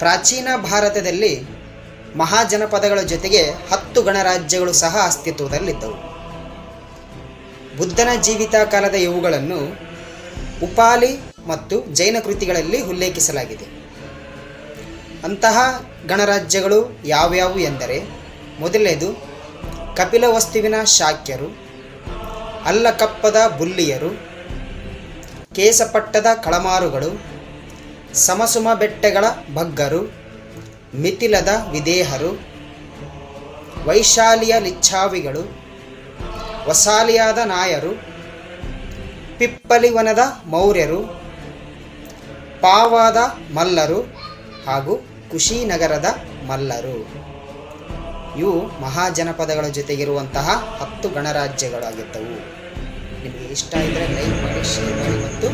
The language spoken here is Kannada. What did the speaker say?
ಪ್ರಾಚೀನ ಭಾರತದಲ್ಲಿ ಮಹಾಜನಪದಗಳ ಜೊತೆಗೆ 10 ಗಣರಾಜ್ಯಗಳು ಸಹ ಅಸ್ತಿತ್ವದಲ್ಲಿದ್ದವು. ಬುದ್ಧನ ಜೀವಿತ ಕಾಲದ ಇವುಗಳನ್ನು ಉಪಾಲಿ ಮತ್ತು ಜೈನ ಕೃತಿಗಳಲ್ಲಿ ಉಲ್ಲೇಖಿಸಲಾಗಿದೆ. ಅಂತಹ ಗಣರಾಜ್ಯಗಳು ಯಾವ್ಯಾವು ಎಂದರೆ, ಮೊದಲನೇದು ಕಪಿಲವಸ್ತುವಿನ ಶಾಕ್ಯರು, ಅಲ್ಲಕಪ್ಪದ ಬುಲ್ಲಿಯರು, ಕೇಸಪಟ್ಟದ ಕಳಮಾರುಗಳು, ಸಮಸುಮ ಬೆಟ್ಟಗಳ ಬಗ್ಗರು, ಮಿಥಿಲದ ವಿದೇಹರು, ವೈಶಾಲಿಯ ಲಿಚ್ಛಾವಿಗಳು, ವಸಾಲಿಯಾದ ನಾಯರು, ಪಿಪ್ಪಲಿವನದ ಮೌರ್ಯರು, ಪಾವಾದ ಮಲ್ಲರು ಹಾಗೂ ಕುಶಿನಗರದ ಮಲ್ಲರು. ಇವು ಮಹಾಜನಪದಗಳ ಜೊತೆಗಿರುವಂತಹ 10 ಗಣರಾಜ್ಯಗಳಾಗಿದ್ದವು. ನಿಮಗೆ ಇಷ್ಟ ಇದ್ದರೆ ಲೈಕ್ ಮಾಡಿ, ಶೇರ್ ಮಾಡಿ ಮತ್ತು